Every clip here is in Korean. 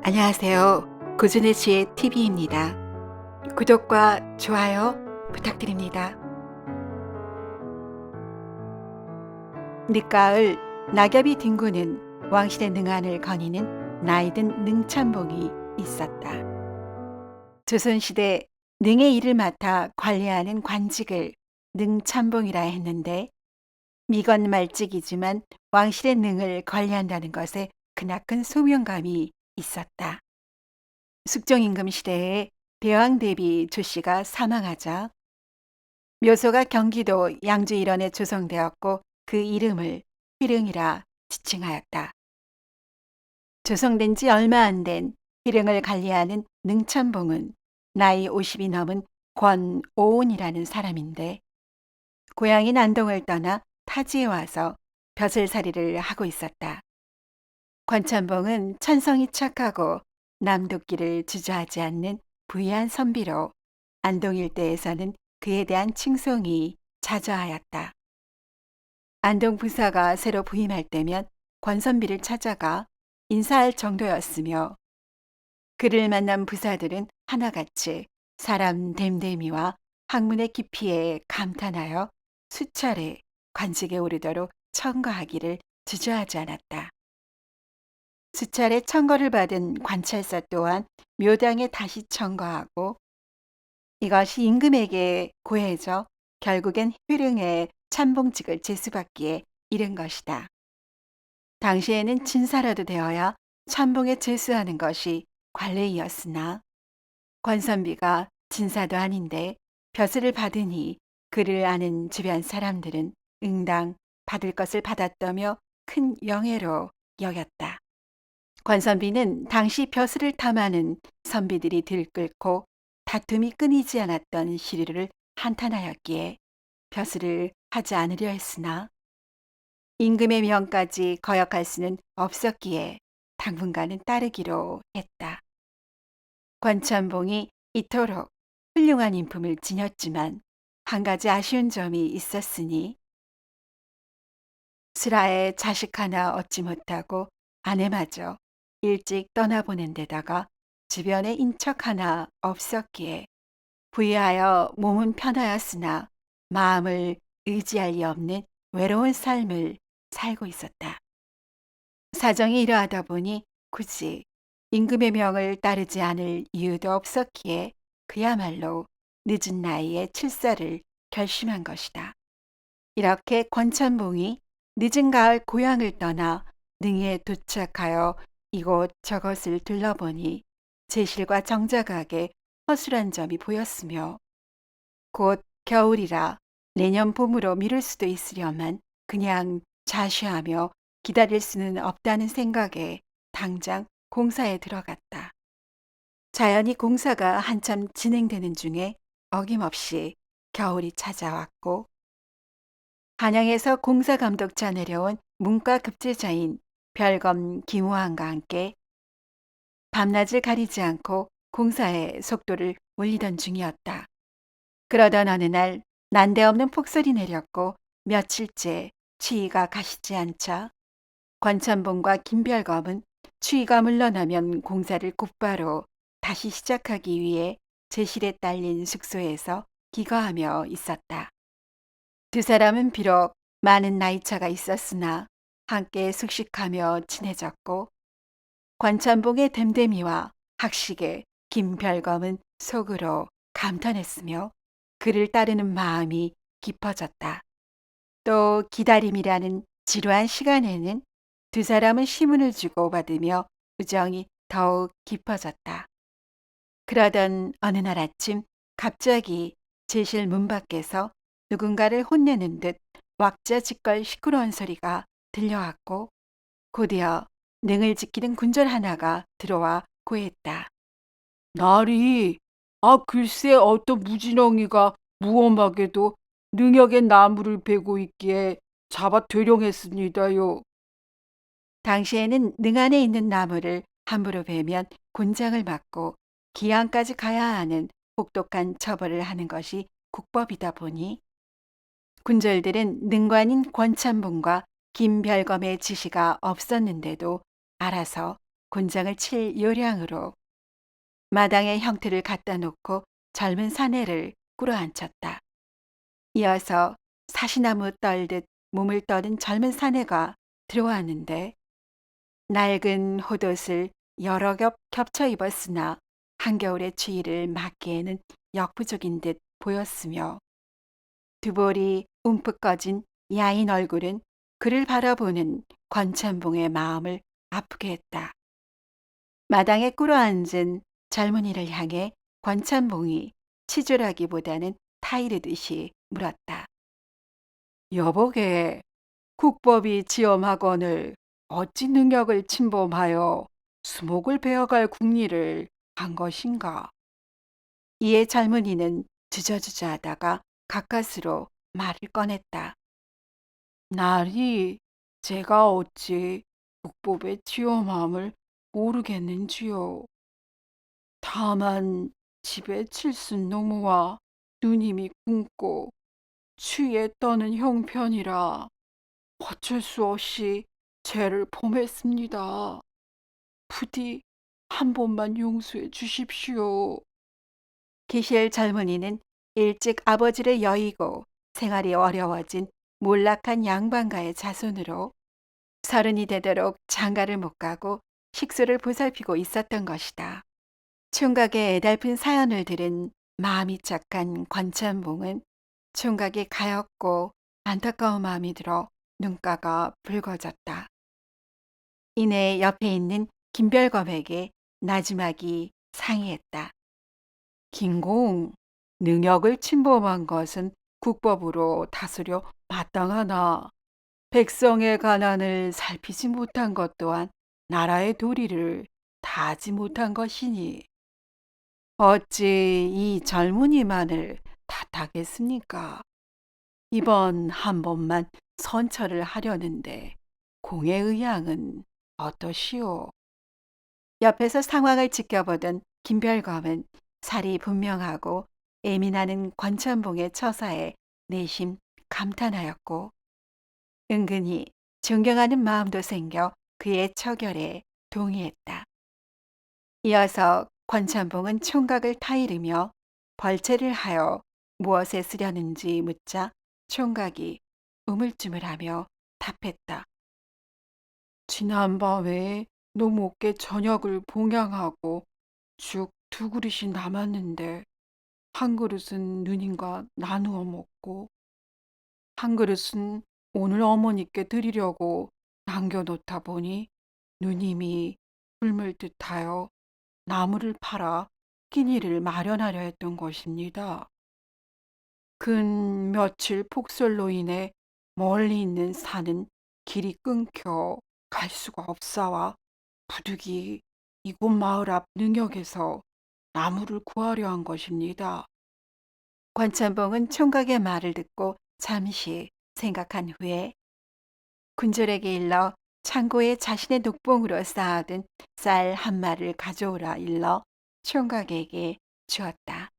안녕하세요. 고준의 지혜 TV입니다. 구독과 좋아요 부탁드립니다. 늦가을 낙엽이 뒹구는 왕실의 능한을 거니는 나이든 능참봉이 있었다. 조선시대 능의 일을 맡아 관리하는 관직을 능참봉이라 했는데 미건말직이지만 왕실의 능을 관리한다는 것에 크나큰 소명감이 있었다. 숙종임금 시대에 대왕 대비 조씨가 사망하자 묘소가 경기도 양주 일원에 조성되었고 그 이름을 희릉이라 지칭하였다. 조성된 지 얼마 안 된 희릉을 관리하는 능참봉은 나이 50이 넘은 권오온이라는 사람인데 고향인 안동을 떠나 타지에 와서 벼슬살이를 하고 있었다. 권참봉은 천성이 착하고 남도끼를 주저하지 않는 부유한 선비로 안동 일대에서는 그에 대한 칭송이 자자하였다. 안동 부사가 새로 부임할 때면 권선비를 찾아가 인사할 정도였으며 그를 만난 부사들은 하나같이 사람 됨됨이와 학문의 깊이에 감탄하여 수차례 관직에 오르도록 청거하기를 주저하지 않았다. 수차례 청거를 받은 관찰사 또한 묘당에 다시 청거하고 이것이 임금에게 고해져 결국엔 회릉의 참봉직을 제수받기에 이른 것이다. 당시에는 진사라도 되어야 참봉에 제수하는 것이 관례이었으나 권선비가 진사도 아닌데 벼슬을 받으니 그를 아는 주변 사람들은 응당 받을 것을 받았다며 큰 영예로 여겼다. 권선비는 당시 벼슬을 탐하는 선비들이 들끓고 다툼이 끊이지 않았던 시류를 한탄하였기에 벼슬을 하지 않으려 했으나 임금의 명까지 거역할 수는 없었기에 당분간은 따르기로 했다. 권천봉이 이토록 훌륭한 인품을 지녔지만 한 가지 아쉬운 점이 있었으니 슬하에 자식 하나 얻지 못하고 아내마저 일찍 떠나보낸 데다가 주변에 인척 하나 없었기에 부유하여 몸은 편하였으나 마음을 의지할 리 없는 외로운 삶을 살고 있었다. 사정이 이러하다 보니 굳이 임금의 명을 따르지 않을 이유도 없었기에 그야말로 늦은 나이에 출사를 결심한 것이다. 이렇게 권천봉이 늦은 가을 고향을 떠나 능에 도착하여 이곳 저곳을 둘러보니 제실과 정작하게 허술한 점이 보였으며 곧 겨울이라 내년 봄으로 미룰 수도 있으려만 그냥 자쉬하며 기다릴 수는 없다는 생각에 당장 공사에 들어갔다. 자연히 공사가 한참 진행되는 중에 어김없이 겨울이 찾아왔고 한양에서 공사 감독차 내려온 문과 급제자인 별검 김우한과 함께 밤낮을 가리지 않고 공사의 속도를 올리던 중이었다. 그러던 어느 날 난데없는 폭설이 내렸고 며칠째 추위가 가시지 않자 권천봉과 김별검은 추위가 물러나면 공사를 곧바로 다시 시작하기 위해 제실에 딸린 숙소에서 기거하며 있었다. 두 사람은 비록 많은 나이차가 있었으나 함께 숙식하며 친해졌고 권천봉의 됨됨이와 학식에 김별검은 속으로 감탄했으며 그를 따르는 마음이 깊어졌다. 또 기다림이라는 지루한 시간에는 두 사람은 시문을 주고받으며 우정이 더욱 깊어졌다. 그러던 어느 날 아침 갑자기 제실 문 밖에서 누군가를 혼내는 듯 왁자지껄 시끄러운 소리가 들려왔고 곧이어 능을 지키는 군졸 하나가 들어와 고했다. 날이, 글쎄 어떤 무지렁이가 무엄하게도 능역의 나무를 베고 있기에 잡아 되룡했습니다요. 당시에는 능 안에 있는 나무를 함부로 베면 곤장을 맞고 기양까지 가야 하는 혹독한 처벌을 하는 것이 국법이다 보니 군졸들은 능관인 권참봉과 김별검의 지시가 없었는데도 알아서 곤장을 칠 요량으로 마당에 형틀을 갖다 놓고 젊은 사내를 꿇어앉혔다. 이어서 사시나무 떨듯 몸을 떠든 젊은 사내가 들어왔는데 낡은 홑옷을 여러 겹 겹쳐 입었으나 한겨울의 추위를 막기에는 역부족인 듯 보였으며 두 볼이 움푹 꺼진 야인 얼굴은 그를 바라보는 권천봉의 마음을 아프게 했다. 마당에 꿇어앉은 젊은이를 향해 권천봉이 치졸하기보다는 타이르듯이 물었다. 여보게, 국법이 지엄하거늘 어찌 능력을 침범하여 수목을 베어갈 궁리를 한 것인가? 이에 젊은이는 주저주저 하다가 가까스로 말을 꺼냈다. 나리, 제가 어찌 국법의 지엄함을 모르겠는지요. 다만 집에 칠순 노모와 누님이 굶고 추위에 떠는 형편이라 어쩔 수 없이 죄를 범했습니다. 부디 한 번만 용서해 주십시오. 기실 젊은이는 일찍 아버지를 여의고 생활이 어려워진 몰락한 양반가의 자손으로 서른이 되도록 장가를 못 가고 식소를 보살피고 있었던 것이다. 총각의 애달픈 사연을 들은 마음이 착한 권천봉은 총각이 가엾고 안타까운 마음이 들어 눈가가 붉어졌다. 이내 옆에 있는 김별검에게 나지막이 상의했다. 김공, 능력을 침범한 것은 국법으로 다스려 마땅하나 백성의 가난을 살피지 못한 것 또한 나라의 도리를 다하지 못한 것이니 어찌 이 젊은이만을 탓하겠습니까? 이번 한 번만 선처를 하려는데 공의 의향은 어떠시오? 옆에서 상황을 지켜보던 김별검은 살이 분명하고 예민하는 권천봉의 처사에 내심 감탄하였고 은근히 존경하는 마음도 생겨 그의 처결에 동의했다. 이어서 권천봉은 총각을 타이르며 벌채를 하여 무엇에 쓰려는지 묻자 총각이 우물쭈물하며 답했다. 지난밤에 노모께 저녁을 봉양하고 죽 두 그릇이 남았는데 한 그릇은 누님과 나누어 먹고 한 그릇은 오늘 어머니께 드리려고 남겨놓다 보니 누님이 굶을 듯하여 나무를 팔아 끼니를 마련하려 했던 것입니다. 근 며칠 폭설로 인해 멀리 있는 산은 길이 끊겨 갈 수가 없사와 부득이 이곳 마을 앞 능역에서 나무를 구하려 한 것입니다. 권천봉은 총각의 말을 듣고 잠시 생각한 후에 군졸에게 일러 창고에 자신의 녹봉으로 쌓아둔 쌀 한 마를 가져오라 일러 총각에게 주었다.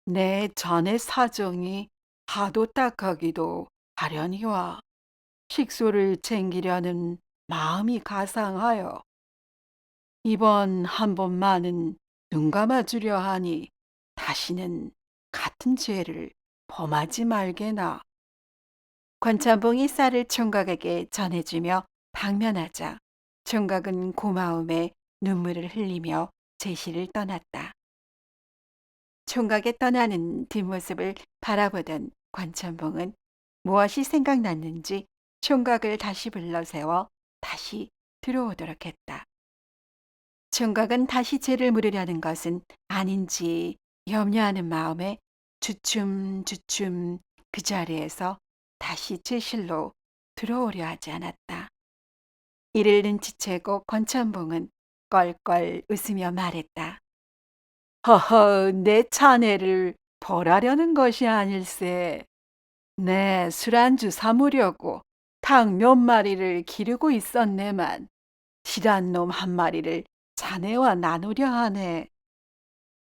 내 전의 사정이 하도 딱하기도 하려니와 식소를 챙기려는 마음이 가상하여 이번 한 번만은 눈 감아주려 하니 다시는 같은 죄를 범하지 말게나. 권천봉이 쌀을 총각에게 전해주며 방면하자 총각은 고마움에 눈물을 흘리며 제시를 떠났다. 총각의 떠나는 뒷모습을 바라보던 권천봉은 무엇이 생각났는지 총각을 다시 불러 세워 다시 들어오도록 했다. 총각은 다시 죄를 물으려는 것은 아닌지 염려하는 마음에 주춤주춤 그 자리에서 다시 죄실로 들어오려 하지 않았다. 이를 눈치채고 권천봉은 껄껄 웃으며 말했다. 허허, 내 자네를 벌하려는 것이 아닐세. 내 술안주 삼으려고 닭 몇 마리를 기르고 있었네만 실한 놈 한 마리를 자네와 나누려 하네.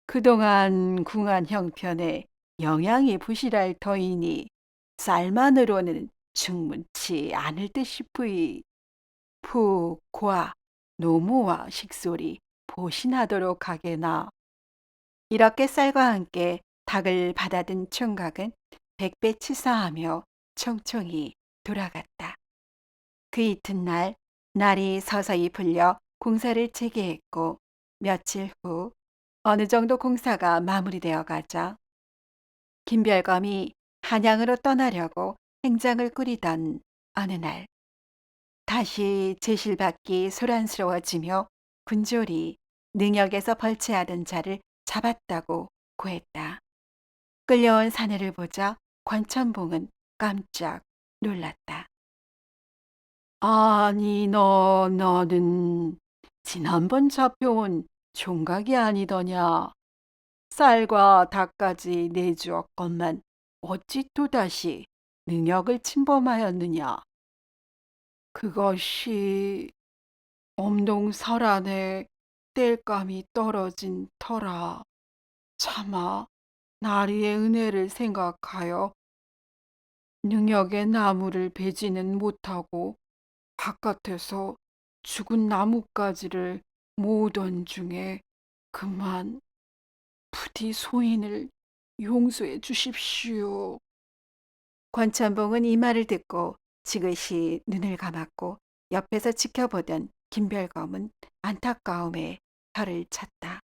그동안 궁한 형편에 영양이 부실할 터이니 쌀만으로는 충분치 않을 듯 싶으이 푹 고아 노무와 식솔이 보신하도록 하게나. 이렇게 쌀과 함께 닭을 받아든 총각은 백배 치사하며 총총히 돌아갔다. 그 이튿날 날이 서서히 풀려 공사를 재개했고 며칠 후 어느 정도 공사가 마무리되어 가자 김별검이 한양으로 떠나려고 행장을 꾸리던 어느 날 다시 제실받기 소란스러워지며 군졸이 능역에서 벌채하던 자를 잡았다고 고했다. 끌려온 사내를 보자 관천봉은 깜짝 놀랐다. 아니, 너는 지난번 잡혀온 총각이 아니더냐? 쌀과 닭까지 내주었건만 어찌 또다시 능역을 침범하였느냐? 그것이 엄동설안에 땔감이 떨어진 터라. 차마 나리의 은혜를 생각하여 능역의 나무를 베지는 못하고 바깥에서 죽은 나뭇가지를 모으던 중에 그만 부디 소인을 용서해 주십시오. 권천봉은 이 말을 듣고 지그시 눈을 감았고 옆에서 지켜보던 김별검은 안타까움에 혀를 찼다.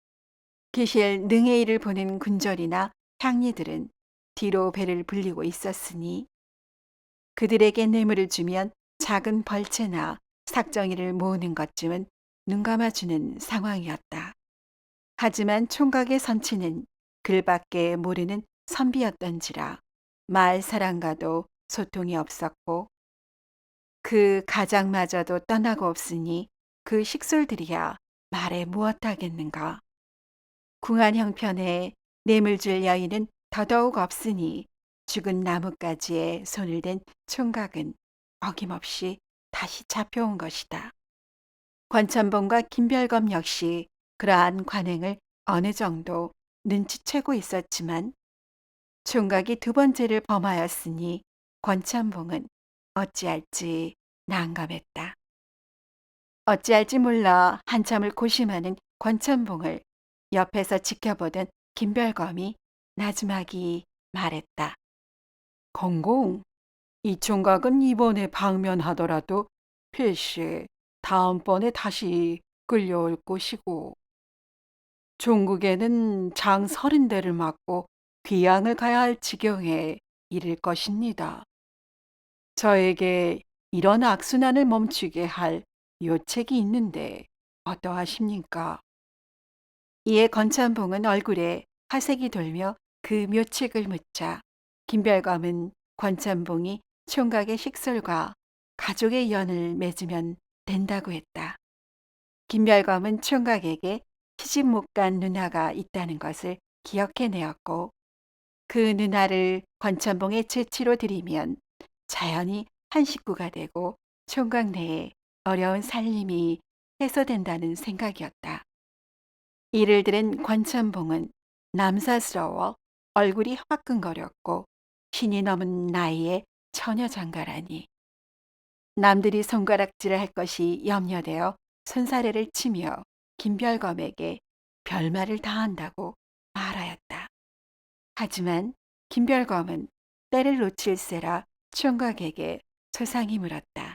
기실 능의 일을 보는 군졸이나 향리들은 뒤로 배를 불리고 있었으니 그들에게 뇌물을 주면 작은 벌채나 삭정이를 모으는 것쯤은 눈 감아주는 상황이었다. 하지만 총각의 선치는 글밖에 모르는 선비였던지라 마을 사람과도 소통이 없었고 그 가장마저도 떠나고 없으니 그 식솔들이야 말에 무엇하겠는가. 궁한 형편에 뇌물 줄 여인은 더더욱 없으니 죽은 나뭇가지에 손을 댄 총각은 어김없이 다시 잡혀온 것이다. 권천봉과 김별검 역시 그러한 관행을 어느 정도 눈치채고 있었지만 총각이 두 번째를 범하였으니 권천봉은 어찌할지 난감했다. 어찌할지 몰라 한참을 고심하는 권천봉을 옆에서 지켜보던 김별검이 나지막이 말했다. 공공, 이 총각은 이번에 방면하더라도 필시 다음번에 다시 끌려올 것이고, 종국에는 장 30대를 맞고 귀양을 가야 할 지경에 이를 것입니다. 저에게 이런 악순환을 멈추게 할 요책이 있는데 어떠하십니까? 이에 권천봉은 얼굴에 화색이 돌며 그 묘책을 묻자 김별검은 권천봉이 총각의 식솔과 가족의 연을 맺으면 된다고 했다. 김별검은 총각에게 시집 못 간 누나가 있다는 것을 기억해내었고 그 누나를 권천봉의 채취로 들이면 자연히 한 식구가 되고 총각 내에 어려운 살림이 해소된다는 생각이었다. 이를 들은 권천봉은 남사스러워 얼굴이 화끈거렸고 신이 넘은 나이에 처녀장가라니 남들이 손가락질을 할 것이 염려되어 손사래를 치며 김별검에게 별말을 다 한다고 말하였다. 하지만 김별검은 때를 놓칠세라 총각에게 소상히 물었다.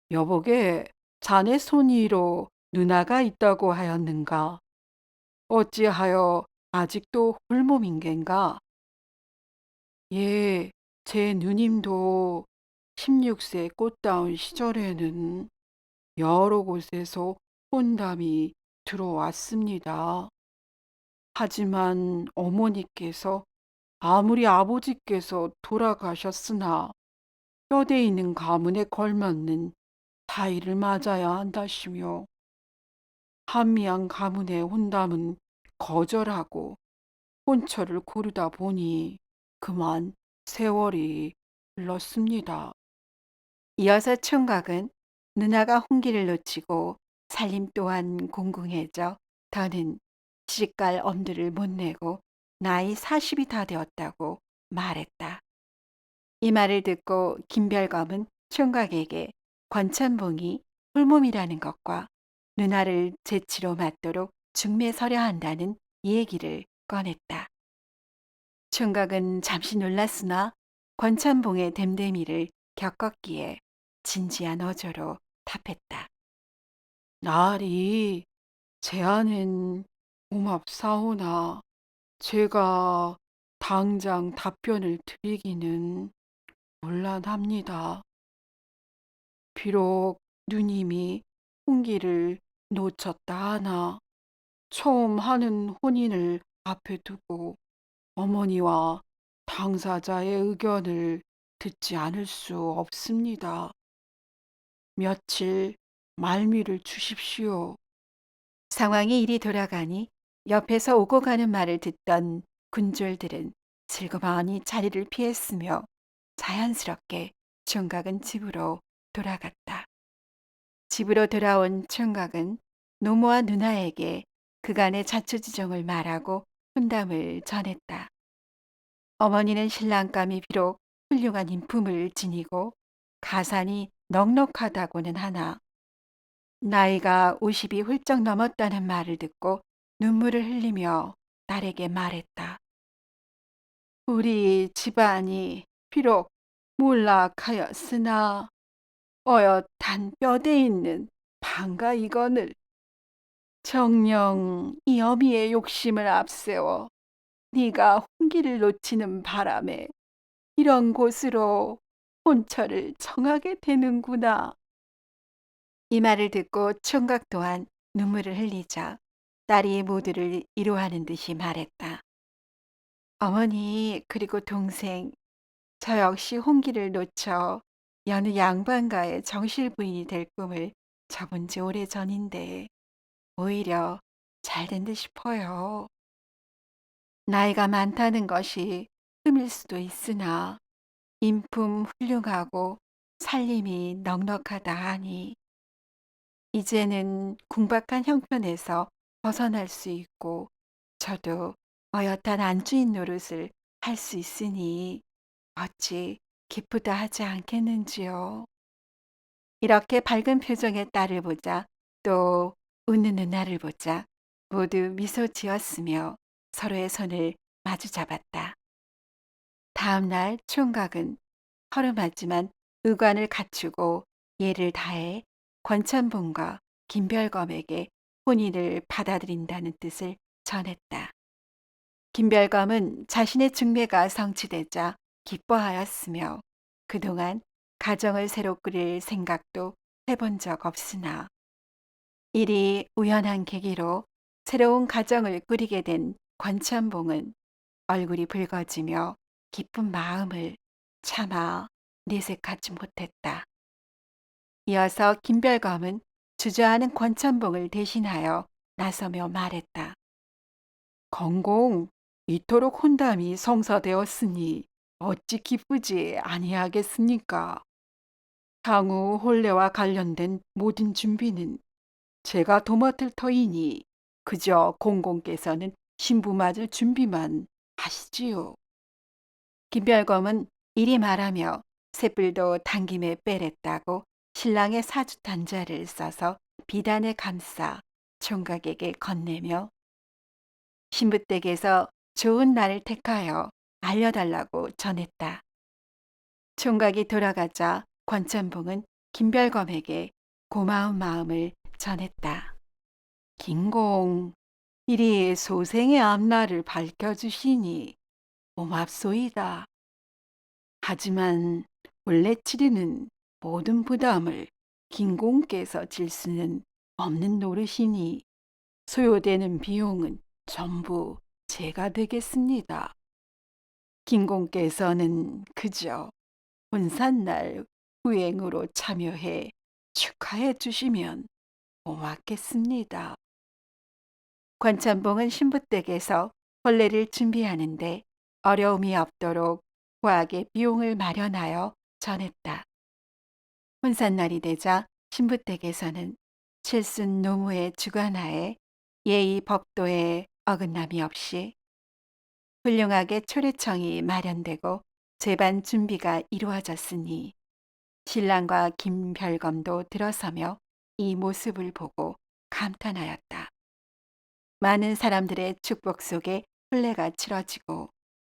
여보게 자네 손이로 누나가 있다고 하였는가? 어찌하여 아직도 홀몸인겐가? 예, 제 누님도 16세 꽃다운 시절에는 여러 곳에서 혼담이 들어왔습니다. 하지만 어머니께서 아무리 아버지께서 돌아가셨으나 뼈대 있는 가문에 걸맞는 타이를 맞아야 한다시며 한미양 가문의 혼담은 거절하고 혼처를 고르다 보니 그만 세월이 흘렀습니다. 이어서 총각은 누나가 홍기를 놓치고 살림 또한 공공해져 더는 시집갈 엄두를 못 내고 나이 40이 다 되었다고 말했다. 이 말을 듣고 김별검은 총각에게 권천봉이 홀몸이라는 것과 누나를 제치로 맞도록 중매 서려 한다는 얘기를 꺼냈다. 총각은 잠시 놀랐으나 권천봉의 댐댐이를 겪었기에 진지한 어조로 답했다. 날이 제안은 고맙사오나 제가 당장 답변을 드리기는 곤란합니다. 비록 누님이 홍기를 놓쳤다 하나 처음 하는 혼인을 앞에 두고 어머니와 당사자의 의견을 듣지 않을 수 없습니다. 며칠 말미를 주십시오. 상황이 이리 돌아가니 옆에서 오고 가는 말을 듣던 군졸들은 슬그머니 자리를 피했으며 자연스럽게 총각은 집으로 돌아갔다. 집으로 돌아온 총각은 노모와 누나에게 그간의 자초지종을 말하고 혼담을 전했다. 어머니는 신랑감이 비록 훌륭한 인품을 지니고 가산이 넉넉하다고는 하나 나이가 50이 훌쩍 넘었다는 말을 듣고 눈물을 흘리며 딸에게 말했다. 우리 집안이 비록 몰락하였으나 어엿한 뼈대 있는 방가이거늘 정녕 이 어미의 욕심을 앞세워 네가 혼기를 놓치는 바람에 이런 곳으로 혼처를 청하게 되는구나. 이 말을 듣고 총각 또한 눈물을 흘리자 딸이 모두를 위로하는 듯이 말했다. 어머니 그리고 동생 저 역시 홍기를 놓쳐 여느 양반가의 정실 부인이 될 꿈을 접은 지 오래전인데 오히려 잘 된 듯 싶어요. 나이가 많다는 것이 흠일 수도 있으나 인품 훌륭하고 살림이 넉넉하다 하니 이제는 궁박한 형편에서 벗어날 수 있고 저도 어엿한 안주인 노릇을 할 수 있으니 어찌 기쁘다 하지 않겠는지요. 이렇게 밝은 표정의 딸을 보자 또 웃는 누나를 보자 모두 미소 지었으며 서로의 손을 마주 잡았다. 다음 날 총각은 허름하지만 의관을 갖추고 예를 다해 권천봉과 김별검에게 혼인을 받아들인다는 뜻을 전했다. 김별검은 자신의 중매가 성취되자 기뻐하였으며 그동안 가정을 새로 꾸릴 생각도 해본 적 없으나 일이 우연한 계기로 새로운 가정을 꾸리게 된 권천봉은 얼굴이 붉어지며 기쁜 마음을 차마 내색하지 못했다. 이어서 김별검은 주저하는 권천봉을 대신하여 나서며 말했다. 건공, 이토록 혼담이 성사되었으니 어찌 기쁘지 아니하겠습니까? 향후 혼례와 관련된 모든 준비는 제가 도맡을 터이니 그저 공공께서는 신부 맞을 준비만 하시지요. 김별검은 이리 말하며 쇳불도 당김에 빼랬다고 신랑의 사주 단자를 써서 비단에 감싸 총각에게 건네며 신부댁에서 좋은 날을 택하여 알려달라고 전했다. 총각이 돌아가자 권천봉은 김별검에게 고마운 마음을 전했다. 김공, 이리 소생의 앞날을 밝혀주시니 고맙소이다. 하지만 원래 치르는 모든 부담을 김공께서 질 수는 없는 노릇이니 소요되는 비용은 전부 제가 되겠습니다. 김공께서는 그저 혼산날 후행으로 참여해 축하해 주시면 고맙겠습니다. 권천봉은 신부댁에서 혼례를 준비하는데 어려움이 없도록 후하게 비용을 마련하여 전했다. 혼산날이 되자 신부댁에서는 칠순 노무의 주관하에 예의 법도에 어긋남이 없이 훌륭하게 초례청이 마련되고 제반 준비가 이루어졌으니 신랑과 김별검도 들어서며 이 모습을 보고 감탄하였다. 많은 사람들의 축복 속에 혼례가 치러지고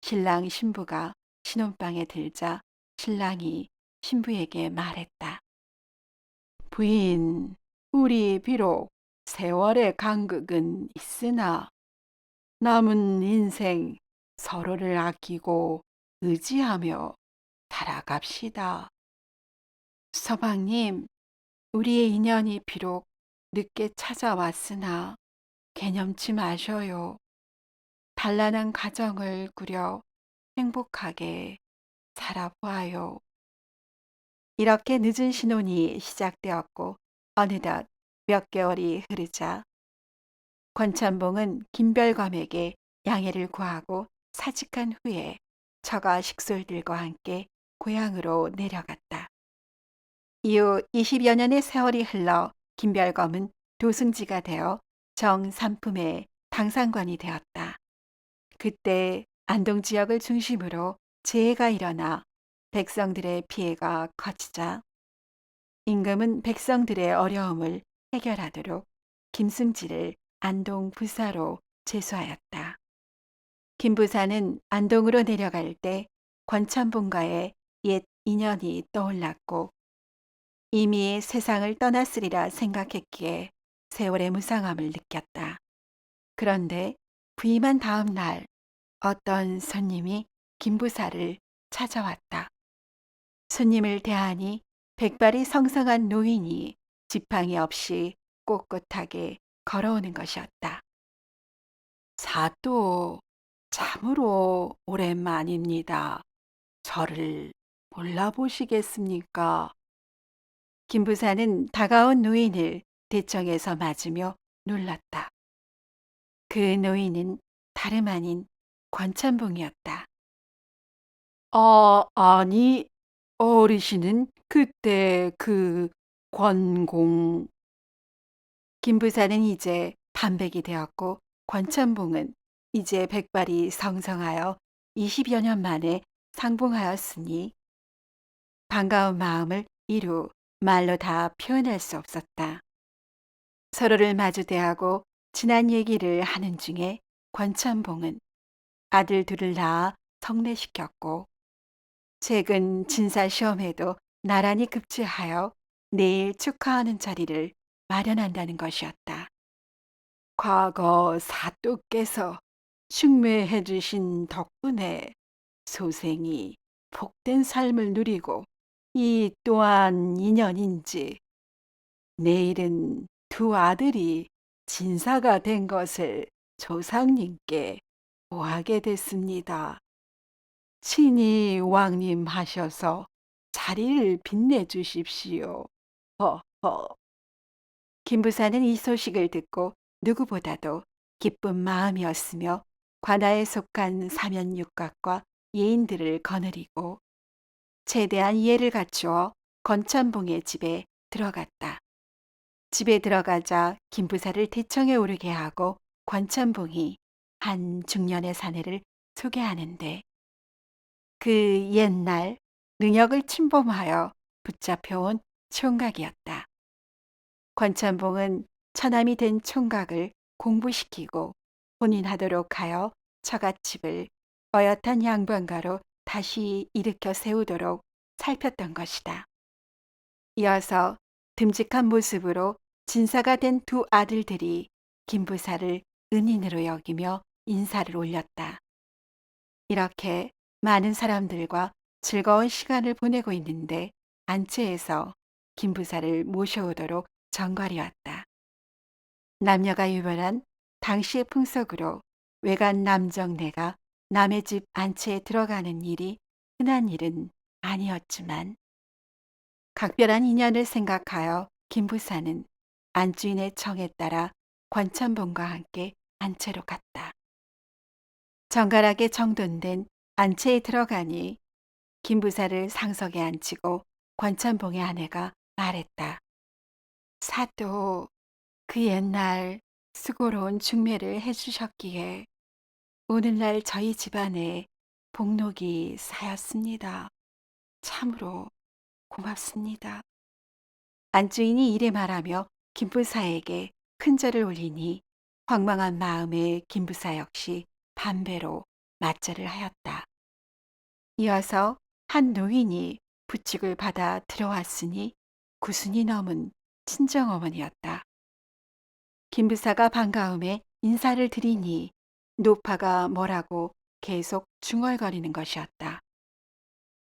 신랑 신부가 신혼방에 들자 신랑이 신부에게 말했다. 부인, 우리 비록 세월의 간극은 있으나 남은 인생 서로를 아끼고 의지하며 살아갑시다. 서방님, 우리의 인연이 비록 늦게 찾아왔으나 개념치 마셔요. 단란한 가정을 꾸려 행복하게 살아보아요. 이렇게 늦은 신혼이 시작되었고 어느덧 몇 개월이 흐르자 권천봉은 김별검에게 양해를 구하고 사직한 후에 처가 식솔들과 함께 고향으로 내려갔다. 이후 20여 년의 세월이 흘러 김별검은 도승지가 되어 정삼품의 당상관이 되었다. 그때 안동 지역을 중심으로 재해가 일어나 백성들의 피해가 커지자 임금은 백성들의 어려움을 해결하도록 김승지를 안동 부사로 제수하였다. 김부사는 안동으로 내려갈 때 권천봉과의 옛 인연이 떠올랐고 이미 세상을 떠났으리라 생각했기에 세월의 무상함을 느꼈다. 그런데 부임한 다음 날 어떤 손님이 김부사를 찾아왔다. 손님을 대하니 백발이 성성한 노인이 지팡이 없이 꼿꼿하게 걸어오는 것이었다. 사또, 참으로 오랜만입니다. 저를 몰라보시겠습니까? 김부사는 다가온 노인을 대청에서 맞으며 놀랐다. 그 노인은 다름 아닌 권천봉이었다. 아니, 어르신은 그때 그 권공. 김부사는 이제 반백이 되었고 권천봉은 이제 백발이 성성하여 20여 년 만에 상봉하였으니 반가운 마음을 이루 말로 다 표현할 수 없었다. 서로를 마주 대하고 지난 얘기를 하는 중에 권천봉은 아들 둘을 낳아 성례시켰고 최근 진사시험에도 나란히 급제하여 내일 축하하는 자리를 마련한다는 것이었다. 과거 사또께서 충매해 주신 덕분에 소생이 복된 삶을 누리고 이 또한 인연인지 내일은 두 아들이 진사가 된 것을 조상님께 보하게 됐습니다. 친히 왕님 하셔서 자리를 빛내 주십시오. 허허. 김부사는 이 소식을 듣고 누구보다도 기쁜 마음이었으며 관아에 속한 사면육각과 예인들을 거느리고 최대한 이해를 갖추어 건천봉의 집에 들어갔다. 집에 들어가자 김부사를 대청에 오르게 하고 권천봉이 한 중년의 사내를 소개하는데 그 옛날 능역을 침범하여 붙잡혀온 총각이었다. 권천봉은 처남이 된 총각을 공부시키고 혼인하도록 하여 처갓집을 어엿한 양반가로 다시 일으켜 세우도록 살폈던 것이다. 이어서 듬직한 모습으로 진사가 된 두 아들들이 김부사를 은인으로 여기며 인사를 올렸다. 이렇게 많은 사람들과 즐거운 시간을 보내고 있는데 안채에서 김부사를 모셔오도록 정갈이 왔다. 남녀가 유별한 당시의 풍속으로 외간 남정네가 남의 집 안채에 들어가는 일이 흔한 일은 아니었지만 각별한 인연을 생각하여 김부사는 안주인의 청에 따라 권천봉과 함께 안채로 갔다. 정갈하게 정돈된 안채에 들어가니 김부사를 상석에 앉히고 권천봉의 아내가 말했다. 사또, 그 옛날 수고로운 중매를 해주셨기에 오늘날 저희 집안에 복록이 쌓였습니다. 참으로 고맙습니다. 안주인이 이래 말하며 김부사에게 큰절을 올리니 황망한 마음에 김부사 역시 반배로 맞절을 하였다. 이어서 한 노인이 부축을 받아 들어왔으니 구순이 넘은 친정어머니였다. 김부사가 반가움에 인사를 드리니 노파가 뭐라고 계속 중얼거리는 것이었다.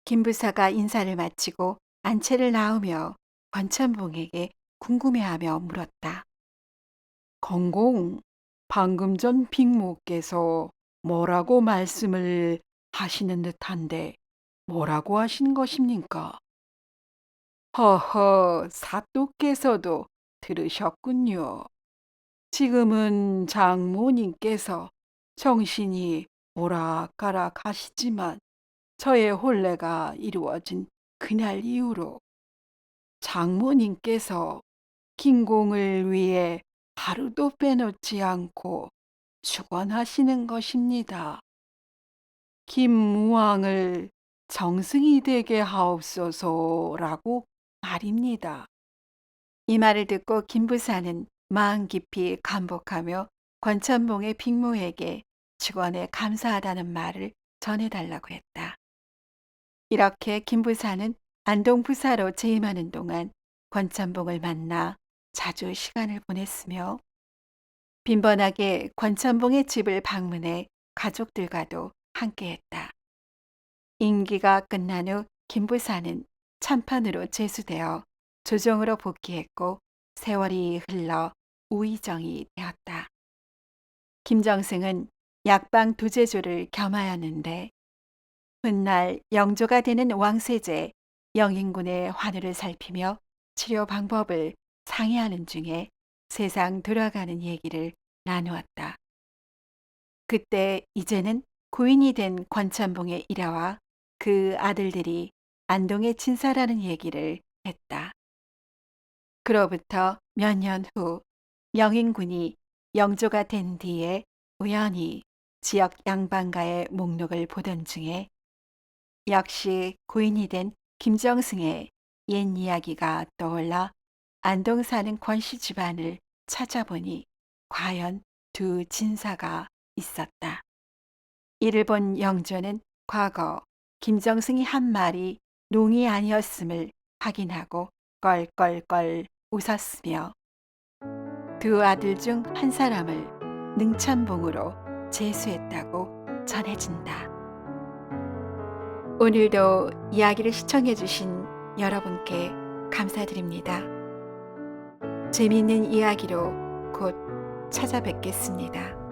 김부사가 인사를 마치고 안채를 나오며 권천봉에게 궁금해하며 물었다. 건공, 방금 전 빅모께서 뭐라고 말씀을 하시는 듯한데 뭐라고 하신 것입니까? 허허, 사또께서도 들으셨군요. 지금은 장모님께서 정신이 오락가락 하시지만 저의 혼례가 이루어진 그날 이후로 장모님께서 김공을 위해 하루도 빼놓지 않고 축원하시는 것입니다. 김무왕을 정승이 되게 하옵소서라고 말입니다. 이 말을 듣고 김부사는 마음 깊이 감복하며 권천봉의 빅모에게 축원에 감사하다는 말을 전해달라고 했다. 이렇게 김부사는 안동부사로 재임하는 동안 권천봉을 만나 자주 시간을 보냈으며 빈번하게 권천봉의 집을 방문해 가족들과도 함께했다. 임기가 끝난 후 김부사는 참판으로 제수되어 조정으로 복귀했고 세월이 흘러 우의정이 되었다. 김정승은 약방 두제조를 겸하였는데 훗날 영조가 되는 왕세제 영인군의 환우를 살피며 치료 방법을 상의하는 중에 세상 돌아가는 얘기를 나누었다. 그때 이제는 고인이 된 권천봉의 일화와 그 아들들이 안동에 친사라는 얘기를 했다. 그로부터 몇 년 후 영인군이 영조가 된 뒤에 우연히 지역 양반가의 목록을 보던 중에 역시 고인이 된 김정승의 옛 이야기가 떠올라 안동 사는 권씨 집안을 찾아보니 과연 두 진사가 있었다. 이를 본 영조는 과거 김정승이 한 말이 농이 아니었음을 확인하고 껄껄껄 웃었으며 두 아들 중 한 사람을 능천봉으로 제수했다고 전해진다. 오늘도 이야기를 시청해 주신 여러분께 감사드립니다. 재미있는 이야기로 곧 찾아뵙겠습니다.